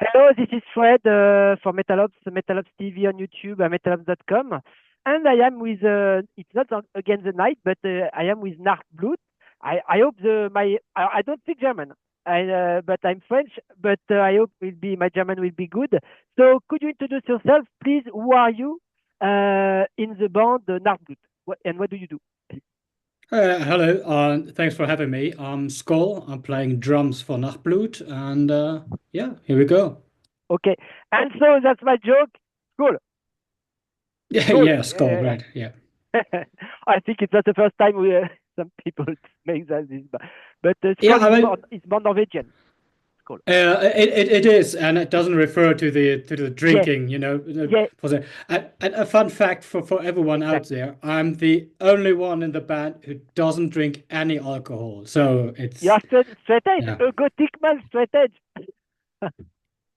Hello, this is Fred for Metal Ops TV on YouTube at metal-ops.com. And I am with, it's not again the night, but I am with Nachtblut. I hope I don't speak German, but I'm French, but I hope my German will be good. So could you introduce yourself, please? Who are you in the band Nachtblut? And what do you do? Hello, thanks for having me. I'm Skoll. I'm playing drums for Nachtblut, and yeah, here we go. Okay. And so that's my joke. Cool. Yeah, Cool. yeah, Skoll, right? Yeah, I think it's not the first time some people make that this, but yeah. Skoll I mean, is born Norwegian. Skoll. it is, and it doesn't refer to the Yeah, drinking. yeah, For and a fun fact for everyone out exactly. there: I'm the only one in the band who doesn't drink any alcohol. So You it's are straight edge, yeah, a gothic man, straight edge.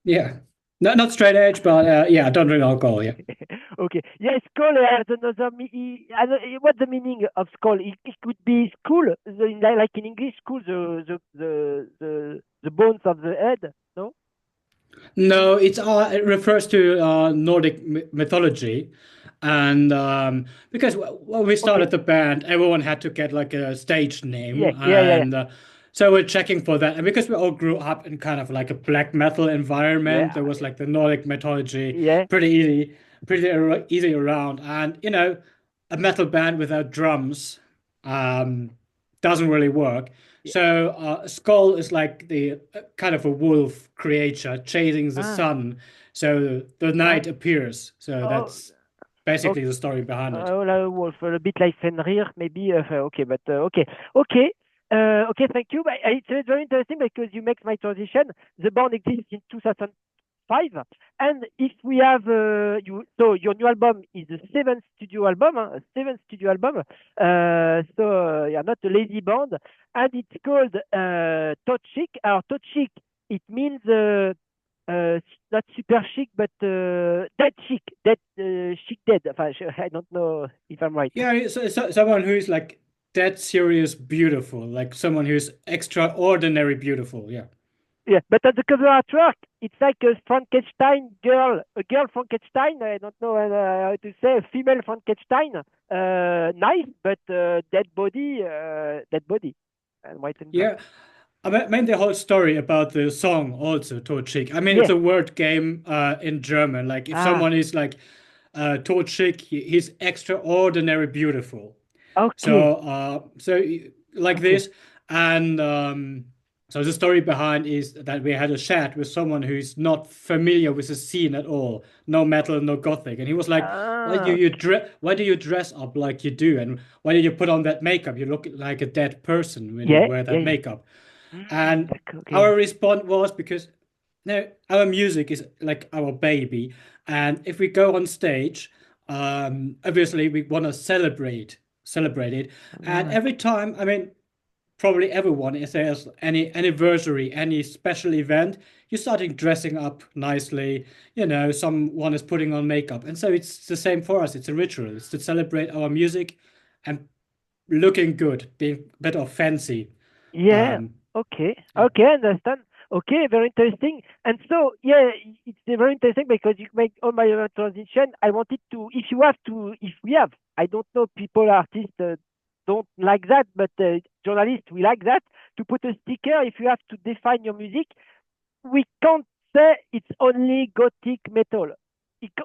yeah, not straight edge, but yeah, I don't drink alcohol. Yeah. Okay. Yeah, Skoll has another. What's the meaning of Skoll? It could be school, like in English, school, the bones of the head. No. No, it refers to Nordic mythology, and because when we Okay. started the band, everyone had to get like a stage name, Yeah, yeah, yeah, yeah. and so we're checking for that. And because we all grew up in kind of like a black metal environment, Yeah, there was like the Nordic mythology yeah. pretty easy around, and a metal band without drums um, doesn't really work. Yeah. So Skoll is like the kind of a wolf creature chasing the Ah, sun. So the ah. night appears. So Oh, that's okay. basically the story behind it. La Wolf, a bit like Fenrir, maybe. Okay, but okay, okay, okay. Thank you. But it's very interesting because you make my transition. The band exists in 2005, and if we have so your new album is the seventh studio album, huh? Seventh studio album. So you're not a lazy band, and it's called Todschick. Todschick, it means not super chic, but dead chic, chic dead. Enfin, I don't know if I'm right. Yeah, someone who is like dead serious beautiful, like someone who's extraordinary beautiful. Yeah. Yeah, but at the cover artwork, it's like a Frankenstein girl, a girl Frankenstein. I don't know how to say, a female Frankenstein. Nice, but dead body, and white and black. Yeah. I mean the whole story about the song also, Todschick. I mean, it's Yeah. a word game in German. Like if Ah. someone is like Todschick, he's extraordinary beautiful. Okay. So like Okay. this, and so the story behind is that we had a chat with someone who's not familiar with the scene at all, no metal, no gothic, and he was like, Ah. why do you dress up like you do, and why do you put on that makeup? You look like a dead person when you Yeah. wear Yeah. that Yeah. makeup." And Okay. our response was because no, our music is like our baby, and if we go on stage, obviously we want to celebrate it. And Ah. every time, I mean, probably everyone, if there's any anniversary, any special event, you're starting dressing up nicely. Someone is putting on makeup, and so it's the same for us. It's a ritual. It's to celebrate our music and looking good, being a bit of fancy. Yeah. Um, Okay. yeah. Okay. Understand. Okay. Very interesting. And so, yeah, it's very interesting because you make all my transition. I wanted to, if we have, I don't know, people, artists don't like that, but journalists, we like that to put a sticker. If you have to define your music, we can't say it's only gothic metal.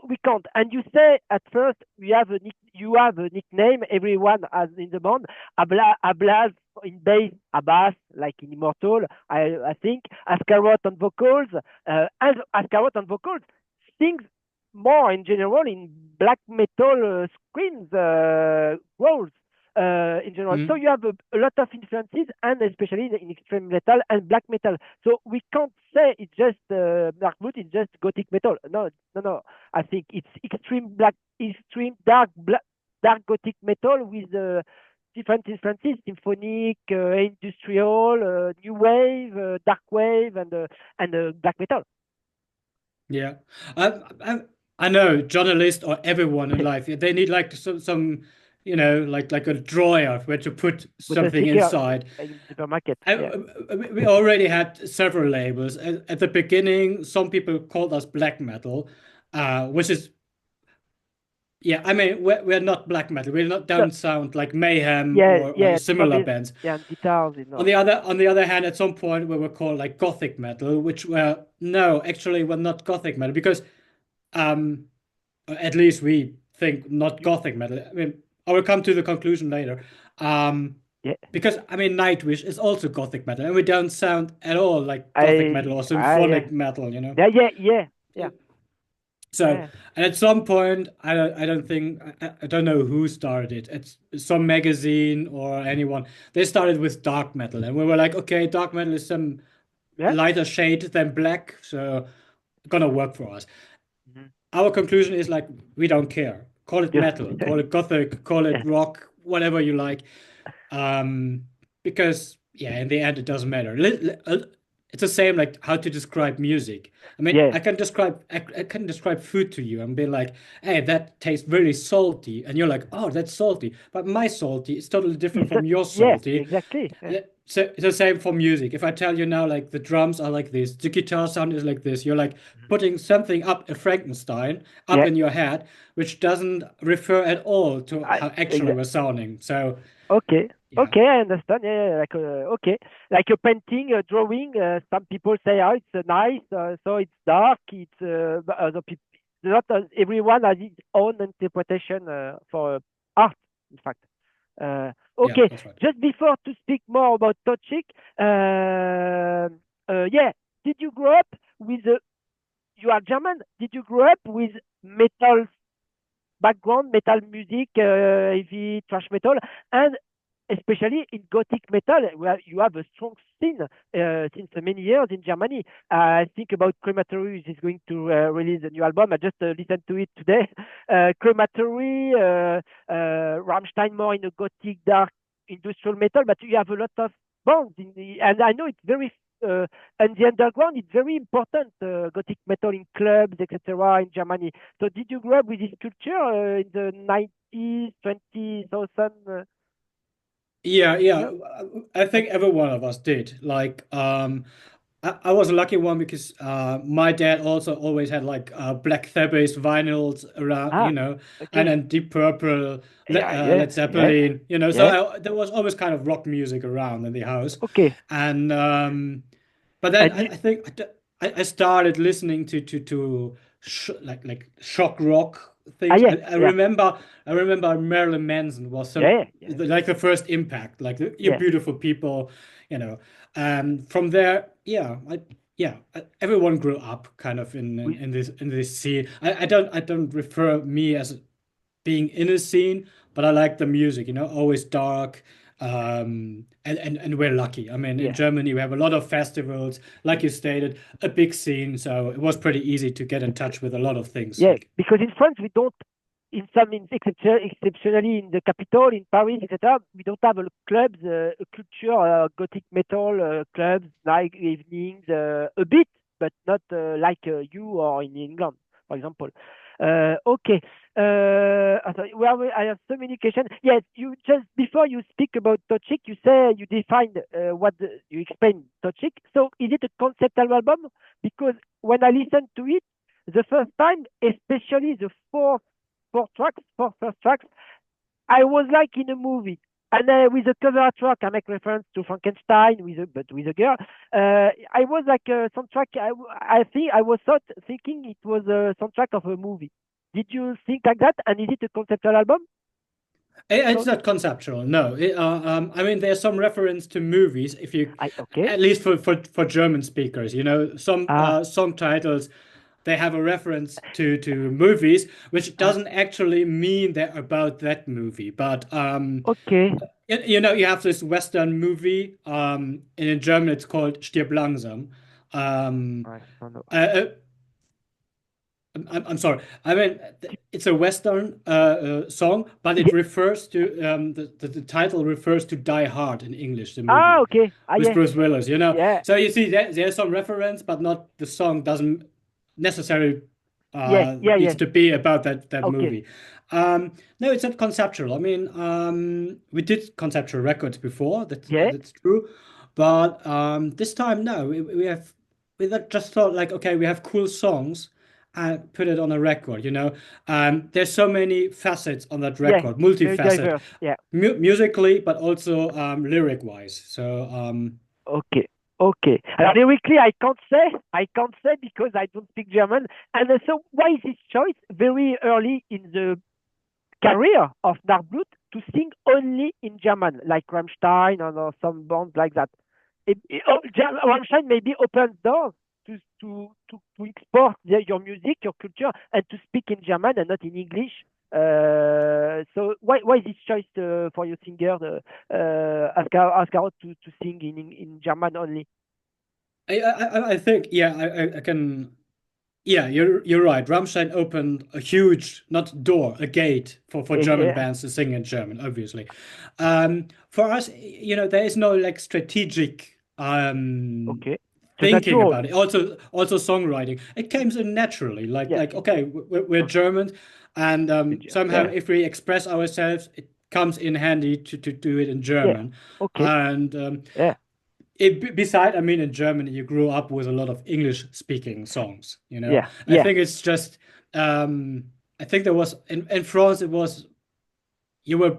We can't. And you say at first you have a nickname. Everyone has in the band. Ablas in bass, Abbas like in Immortal. I think Ascarot on vocals. And Ascarot on vocals sings more in general in black metal screams, growls in general. So Mm. you have a lot of influences, and especially in extreme metal and black metal. So we can't say it's just Nachtblut, it's just gothic metal. No, no, no. I think it's extreme dark gothic metal with different influences: symphonic, industrial, new wave, dark wave, and black metal. Yeah, I, I I know journalists or everyone in life, they need like some like a drawer where to put With a something sticker, inside. like in the supermarket. I, Yeah. we already had several labels. At the beginning, some people called us black metal, which is, yeah, I mean, we're not black metal. We're not No, don't sound like Mayhem yeah, or yeah. Drum similar is, bands. yeah, and guitars, you On know. the other hand, at some point we were called like gothic metal, which were no, actually we're not gothic metal because um at least we think not You, gothic metal. I mean, I will come to the conclusion later. Um yeah. because I mean Nightwish is also gothic metal and we don't sound at all like gothic metal or Yeah. symphonic metal. Yeah, yeah, yeah, yeah, So, yeah. and at some point, I don't think, I don't know who started it. It's some magazine or anyone. They started with dark metal, and we were like, okay, dark metal is some Yeah. lighter shade than black, so gonna work for us. Mhm. Our conclusion is like, we don't care. Call it Yeah. metal, call it gothic, call it Yeah. rock, whatever you like. Um, because yeah, in the end, it doesn't matter. It's the same like how to describe music. I mean, Yeah. I can describe food to you and be like, hey, that tastes very salty, and you're like, oh, that's salty, but my salty is totally different It's a, from your yeah, salty. exactly. Yeah. So it's the same for music. If I tell you now, like the drums are like this, the guitar sound is like this, you're like Mhm. putting something up a Frankenstein up Yeah. in your head, which doesn't refer at all to I, how actually exa we're sounding. So Okay. yeah. Okay, I understand. Yeah, yeah, like okay, like a painting, a drawing. Some people say, "Oh, it's nice." So it's dark. It's but other people. Not everyone has his own interpretation for art. In fact. Yeah, Okay. that's right. Just before to speak more about Todschick, yeah. Did you grow up with? You are German. Did you grow up with metal background, metal music, heavy thrash metal, and especially in gothic metal, where you have a strong scene since many years in Germany. I think about Crematory, which is going to release a new album. I just listened to it today. Crematory, Rammstein more in a gothic, dark industrial metal, but you have a lot of bands and I know it's very and the underground is very important, gothic metal in clubs, etc. in Germany. So did you grow up with this culture in the 90s, 20,000 Yeah, yeah. years? I think every one of us did. Like, I was a lucky one because my dad also always had like Black Sabbath vinyls around, Ah, and okay. then Deep Purple, Yeah, yeah, Led yeah, Zeppelin, yeah. So there was always kind of rock music around in the house, Okay. and but then And you, I think I started listening to like shock rock things. yeah, yeah, I remember Marilyn Manson was yeah, yeah, like the first impact, like you yeah. beautiful people, you know. From there, everyone grew up kind of We, in this scene. I don't refer me as being in a scene, but I like the music, always dark. And we're lucky. I mean, in yeah. Germany, we have a lot of festivals, like you stated, a big scene. So it was pretty easy to get in touch with a lot of things. Yeah, Like, because in France we don't, exceptionally in the capital, in Paris, etc. We don't have a clubs, a culture, gothic metal clubs, night evenings, a bit, but not like you or in England, for example. Okay. Sorry, well, I have so many questions. Yes, you just before you speak about Todschick, you say you defined you explain Todschick. So is it a conceptual album? Because when I listened to it the first time, especially the four first tracks, I was like in a movie. And with the cover track, I make reference to Frankenstein but with a girl. I was like a soundtrack. I think I was thinking it was a soundtrack of a movie. Did you think like that? And is it a conceptual album? it's So not conceptual, no. I mean, there's some reference to movies, if you, I okay. at least for German speakers, some Ah, song titles, they have a reference to movies, which ah, doesn't actually mean they're about that movie. But okay. you have this Western movie, and in German it's called Stirb langsam. Um, I don't know. uh, uh, I'm sorry. I mean, it's a Western song, but it Yeah. refers to the title refers to Die Hard in English, the Ah, movie okay. Ah, with yeah. Bruce Willis. Yeah. So you see, there's some reference, but not the song doesn't necessarily. Yeah. needs to be about that Okay. movie. No, it's not conceptual. I mean, we did conceptual records before. Yeah. That's true, but this time no. Just thought like, okay, we have cool songs and put it on a record. There's so many facets on that Yeah. record, Very multifaceted, diverse. Yeah. musically, but also lyric wise. So Okay. Okay. Alors, lyrically, I can't say because I don't speak German. And so, why is this choice very early in the career of Nachtblut to sing only in German, like Rammstein or some bands like that? Rammstein maybe opens doors to export your music, your culture, and to speak in German and not in English. So why this choice for your singer, Ascarot, to sing in German only? I think yeah I can. Yeah, you're right. Rammstein opened a huge, not door, a gate for German Yeah. bands to sing in German, obviously. For us, there is no like strategic Okay. Just thinking natural. about it. Also songwriting. It came so naturally. Yeah. Okay, we're German, and somehow Yeah. if we express ourselves, it comes in handy to do it in Yeah. German. Okay. And Yeah. I mean, in Germany, you grew up with a lot of English-speaking songs, Yeah. I Yeah. think it's just, I think there was, in France, you were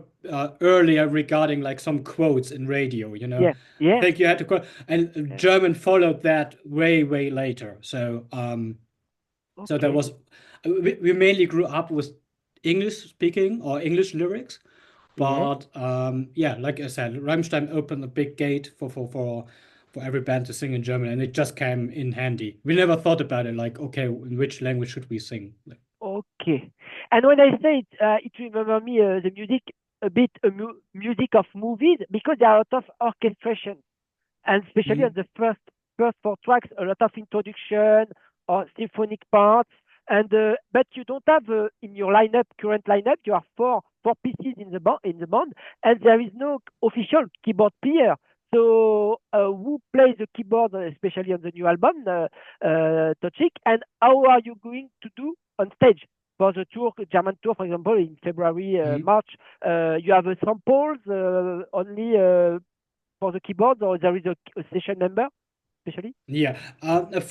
earlier regarding like some quotes in radio, Yeah. I Yeah. think you had to quote, and Yeah. German followed that way, way later. So there Okay. was, we mainly grew up with English-speaking or English lyrics. Yeah. But yeah, like I said, Rammstein opened a big gate for every band to sing in German, and it just came in handy. We never thought about it like, okay, in which language should we sing? Like, Okay. And when I say it, it remember me the music a bit music of movies because there are a lot of orchestration, and especially on mhm. the first four tracks, a lot of introduction or symphonic parts. And but you don't have in your current lineup, you have four pieces in the band, and there is no official keyboard player. So who plays the keyboard, especially on the new album, Todschick, and how are you going to do on stage? For the tour, German tour, for example, in February, Mhm. March, you have samples only for the keyboard, or there is a session member, especially? Yeah,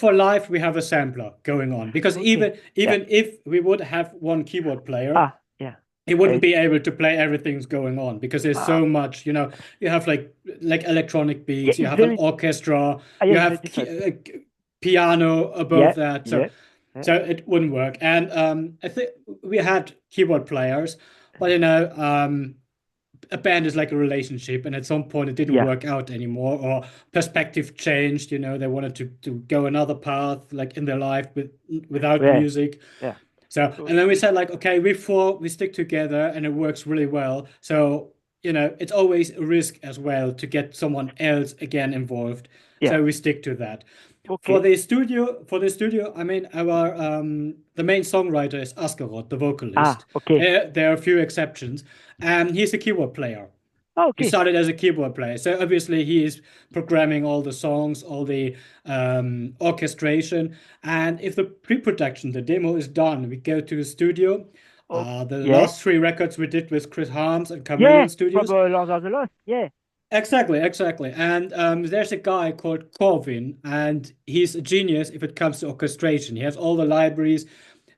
for live we have a sampler going on because Okay. Yeah. even if we would have one keyboard player, Ah, yeah. he wouldn't be able to play everything's going on because there's Ah, so much, you have like electronic yeah, beats, you it's have an very, orchestra, yeah, you it's very have different. piano Yeah, above that, so yeah, yeah. so it wouldn't work. And I think we had keyboard players, but a band is like a relationship, and at some point it didn't Yeah. work out anymore, or perspective changed, they wanted to go another path like in their life without Yeah, music. yeah. So, So, and then we said like, okay, we stick together and it works really well. So, it's always a risk as well to get someone else again involved. yeah. So we stick to that. Okay. For the studio, I mean, our the main songwriter is Askarot, the Ah, vocalist. okay. There are a few exceptions, and he's a keyboard player. Ah, He okay. started as a keyboard player, so obviously he is programming all the songs, all the orchestration. And if the pre-production, the demo is done, we go to the studio. Oh, The yeah. last three records we did with Chris Harms and Yeah, Chameleon from Studios. Lord of the Lost. Yeah. Exactly, exactly. And there's a guy called Corvin, and he's a genius if it comes to orchestration. He has all the libraries,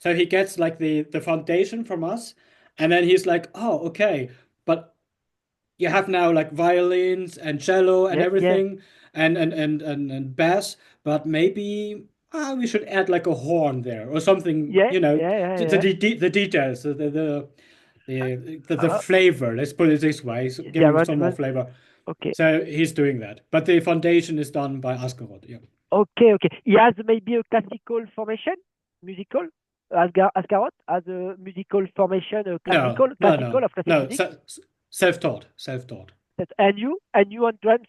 so he gets like the foundation from us, and then he's like, "Oh, okay, but you have now like violins and cello and Yeah, yeah. everything, and bass, but maybe we should add like a horn there or something, Yeah, yeah, yeah, yeah. the details, the Uh, flavor. Let's put it this way, so the giving some more arrangement. flavor." Okay. So he's doing that, but the foundation is done by Askarot. Yeah. Okay, okay. He has maybe a classical formation, musical. Asgarot has a musical formation, No, no, classical no, of classic no. music. Self-taught, self-taught. And you on drums,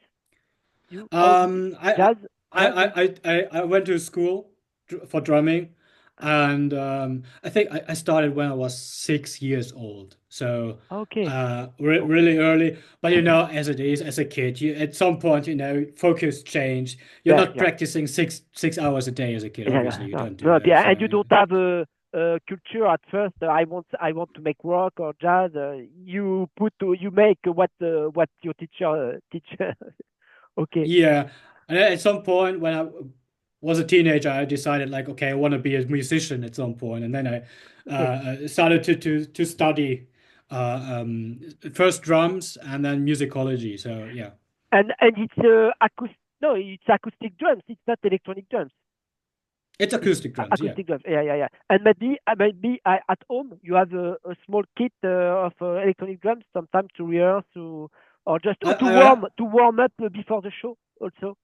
you how Um, I, jazz, I, jazz. I went to school for drumming, and I think I started when I was 6 years old. So Okay, really okay. early. But as it is as a kid, you at some point, focus changed. You're Yeah, not yeah, practicing six hours a day as a kid. yeah, Obviously, yeah. you No, don't do no, that. yeah, So and you don't have culture at first. I want to make rock or jazz. You make what your teacher teach. Okay. Yeah. And at some point when I was a teenager, I decided like, okay, I want to be a musician at some point, and then I Okay. started to study first drums and then musicology. So yeah, And it's acoustic. No, it's acoustic drums. It's not electronic drums. it's It's acoustic drums. Yeah. acoustic drums. Yeah, yeah, yeah. And maybe at home you have a small kit of electronic drums, sometimes to rehearse or just I, to warm up before the show also.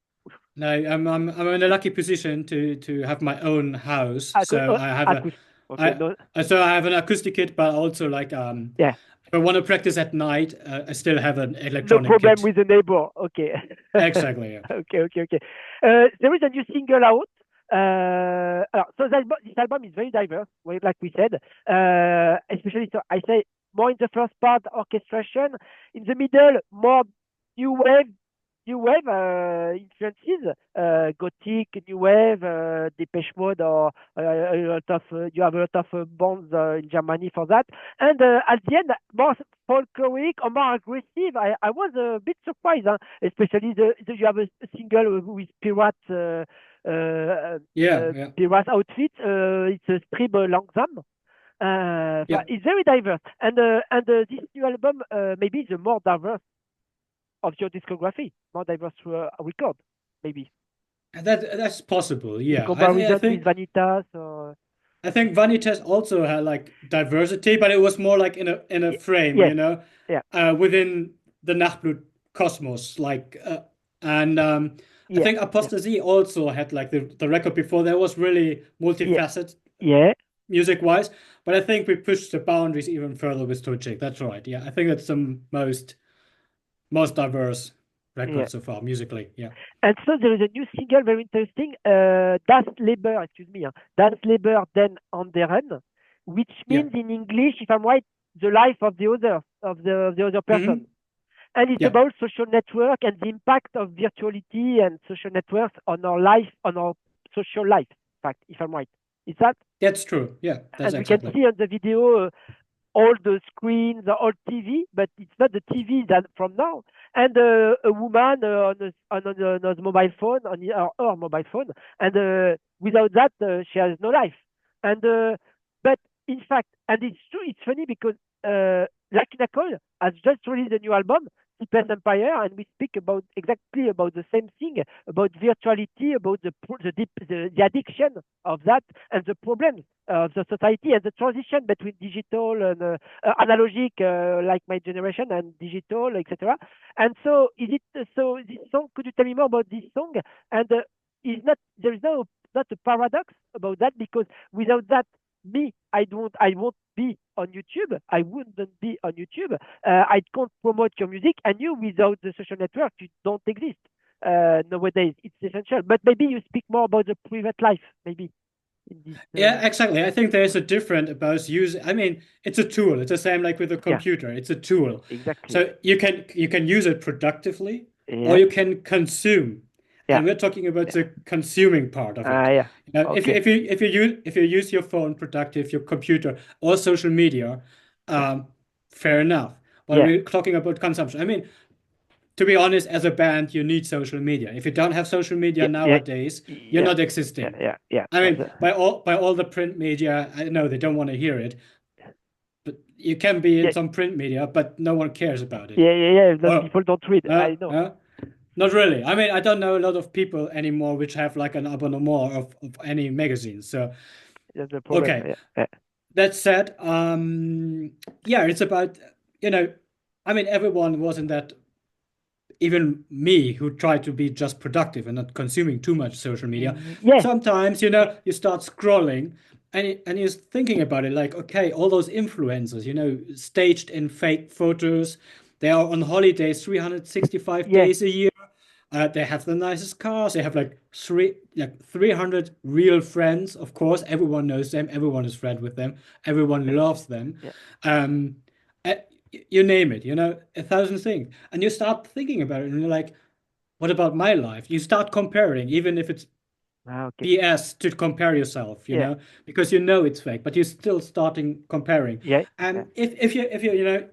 no, I'm in a lucky position to have my own house. So I have Acoustic. Okay. No. so I have an acoustic kit, but also like Yeah. if I want to practice at night, I still have an No electronic problem kit. with the neighbor. Okay. Exactly. Yeah. Okay, okay, okay. There is a new single out. So this album is very diverse, like we said. Especially, so I say more in the first part, orchestration. In the middle, more new wave, influences, gothic, new wave, Depeche Mode, or a lot of you have a lot of bands in Germany for that. And at the end, more folkloric or more aggressive. I was a bit surprised, huh? Especially you have a single with pirate. Yeah. Yeah. Pirate outfit. It's a strip langzaam. Yeah. But it's very diverse, and this new album maybe is the more diverse of your discography, more diverse record, maybe That's possible. in Yeah. I comparison with think Vanitas or I think Vanitas also had like diversity, but it was more like in a frame, yes, yeah, within the Nachtblut cosmos. Like, and I yeah, think yeah, Apostasy also had like the record before that was really yeah, multifaceted yeah, music wise. But I think we pushed the boundaries even further with Todschick. That's right. Yeah, I think that's the most diverse yeah. record so far musically. Yeah. And so there is a new single, very interesting, Das Leben, excuse me, Das Leben den anderen, which Yeah. means in English, if I'm right, the life of the other, of the other Hmm. person. And it's Yeah. about social network and the impact of virtuality and social networks on our life, on our social life. In fact, if I'm right, is that? That's true. Yeah, that's And we can exactly. see on the video all the screens, the old TV, but it's not the TV that from now. And a woman on a mobile phone, on her mobile phone, and without that, she has no life. And but in fact, and it's true, it's funny because Lucky Nicole has just released a new album, Sleepless Empire, and we speak about exactly about the same thing, about virtuality, about the addiction of that, and the problems of the society, and the transition between digital and analogic, like my generation, and digital, etc. And so, is it so? This song, could you tell me more about this song? And is not there is no not a paradox about that, because without that, I won't be on YouTube. I wouldn't be on YouTube. I can't promote your music, and you, without the social network, you don't exist nowadays. It's essential. But maybe you speak more about the private life, maybe in this. Yeah, exactly. I think there's a different about use. I mean, it's a tool. It's the same like with a Yeah, computer. It's a tool. exactly. So you can use it productively or Yeah, you can consume. yeah, And we're talking about yeah. the consuming part of it. Yeah. If Okay. if you use your phone productive, your computer or social media, Yeah, um, fair enough. But yeah, we're talking about consumption. I mean, to be honest, as a band, you need social media. If you don't have social media yeah, yeah, nowadays, you're yeah, not yeah, existing. yeah, yeah. I That's mean, by all the print media, I know they don't want to hear it, but you can be in yeah, some print media, but no one cares about it. yeah, yeah, yeah. Not Well, people don't read. uh, I know. uh, not really. I mean, I don't know a lot of people anymore which have like an abonnement of any magazine. So, That's the problem. okay. Yeah, yeah, That said, yeah, it's about, you know, I mean, everyone was in that, even me who try to be just productive and not consuming too much social media. yeah, Sometimes, you start scrolling and you're thinking about it like, okay, all those influencers, staged in fake photos, they are on holidays 365 yeah, days a year. They have the nicest cars. They have like 300 real friends. Of course, everyone knows them. Everyone is friends with them. Everyone loves them. yeah, Um, uh, you name it, 1,000 things. And you start thinking about it and you're like, what about my life? You start comparing, even if it's Okay. BS to compare yourself, Yeah. because you know it's fake, but you're still starting comparing. Yeah. Yeah. And if you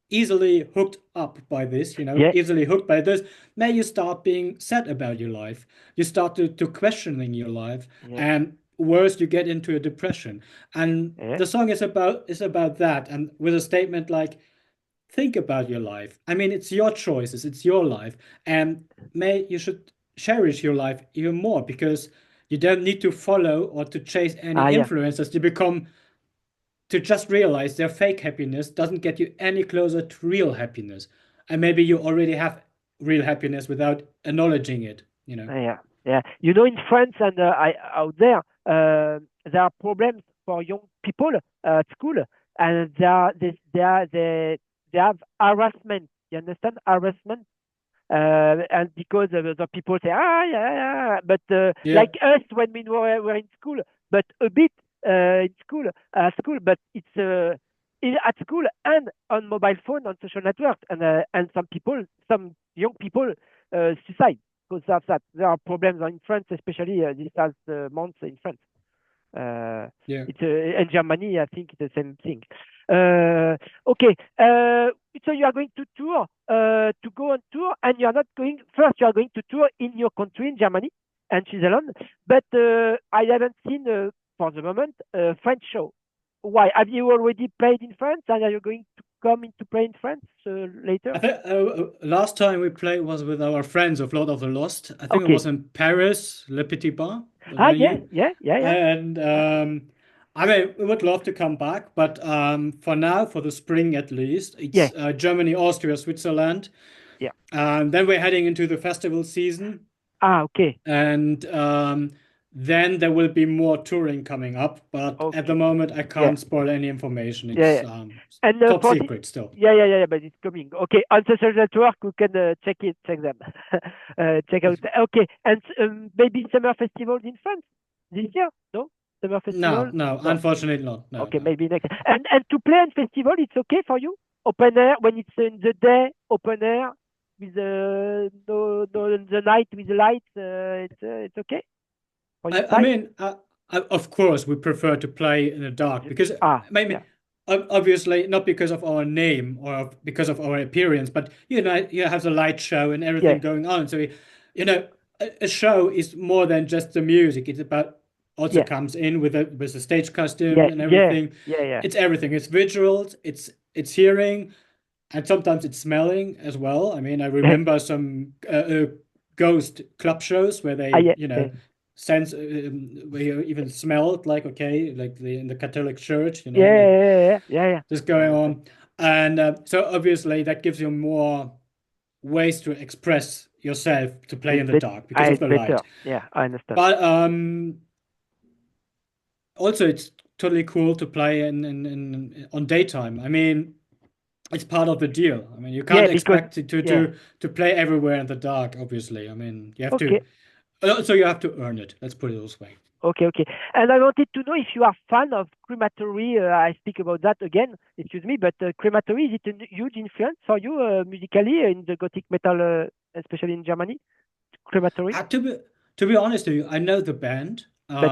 easily hooked up by this, Yeah. easily hooked by this, then you start being sad about your life. You start to questioning your life, Yeah. and worse, you get into a depression. And Yeah. the song is about that, and with a statement like, think about your life. I mean, it's your choices, it's your life, and you should cherish your life even more, because you don't need to follow or to chase any Yeah. influencers to just realize their fake happiness doesn't get you any closer to real happiness. And maybe you already have real happiness without acknowledging it. Yeah. Yeah. In France and out there are problems for young people at school, and they have harassment. You understand harassment? And because the people say, yeah, yeah, but Yeah. like us when we were in school, but a bit in school, but it's at school and on mobile phone, on social networks, and some young people suicide because of that. There are problems in France, especially this last month in France. Uh, Yeah. it's in Germany, I think it's the same thing. Okay, so you are going to go on tour, and you are not going first. You are going to tour in your country, in Germany and Switzerland. But I haven't seen for the moment a French show. Why? Have you already played in France, and are you going to come into play in France later? I think last time we played was with our friends of Lord of the Lost. I think it Okay. was in Paris, Le Petit Bar, the Yeah, venue. yeah, yeah, yeah. And I mean, we would love to come back, but for now, for the spring at least, Yeah, it's Germany, Austria, Switzerland. yeah. Then we're heading into the festival season, Okay, and then there will be more touring coming up. But at the okay. moment, I Yeah, can't spoil any information. yeah, It's yeah. And top for the secret still. yeah, but it's coming. Okay, on the social network, you can check them, check out. Okay, and maybe summer festivals in France this year? No, summer festival? No, no, No. unfortunately not. No, Okay, no. maybe next. And to play on festival, it's okay for you? Open air when it's in the day, open air with no the night with the lights. It's okay for your I style. mean, of course, we prefer to play in the dark because Yeah, maybe obviously not because of our name or because of our appearance, but you have the light show and yeah, everything going on. So a show is more than just the music. It's about also yeah, comes in with a stage costume yeah, and yeah, everything. yeah, yeah. It's everything. It's visuals. It's hearing, and sometimes it's smelling as well. I mean, I Yeah. remember some ghost club shows where they, Yeah, yeah, sense where you even smelled like, okay, like in the Catholic Church, like yeah. this I going understand. on. And so obviously that gives you more ways to express yourself to play in It's the bet dark because of it's the better. light. Yeah, I understand. But also it's totally cool to play on daytime. I mean, it's part of the deal. I mean, you Yeah, can't because expect it to yeah. to to play everywhere in the dark, obviously. I mean, you have Okay, to also you have to earn it. Let's put it this way. okay. And I wanted to know if you are fan of Crematory. I speak about that again. Excuse me, but Crematory, is it a huge influence for you musically in the gothic metal, especially in Germany? Crematory, Uh, to be to be honest with you, I know the band. but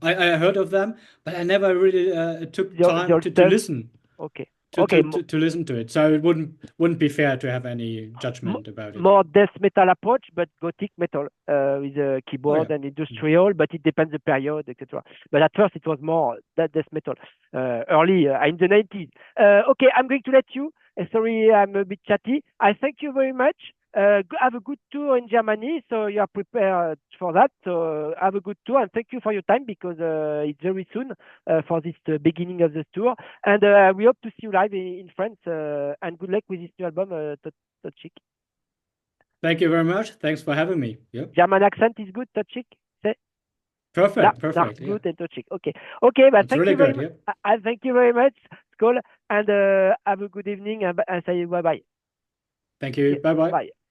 I heard of them, but I never really took the time old to stuff. listen Okay, to, okay. to to to listen to it. So it wouldn't be fair to have any m- judgment about it. More death metal approach, but gothic metal with a Oh keyboard yeah. and industrial, but it depends the period, etc. But at first it was more that death metal, early in the 90s. Okay, I'm going to let you. Sorry, I'm a bit chatty. I thank you very much. Have a good tour in Germany, so you are prepared for that. So have a good tour, and thank you for your time because it's very soon for this beginning of the tour. And we hope to see you live in France. And good luck with this new album, Todschick. Thank you very much. Thanks for having me. Yep. German accent is good, Todschick. Say Perfect. Perfect. Yeah. Nachtblut and Todschick. Okay, okay, but It's really good. Yep. thank you very much, Skoll, and have a good evening, and say bye bye. Thank you. Yeah, Bye bye. bye.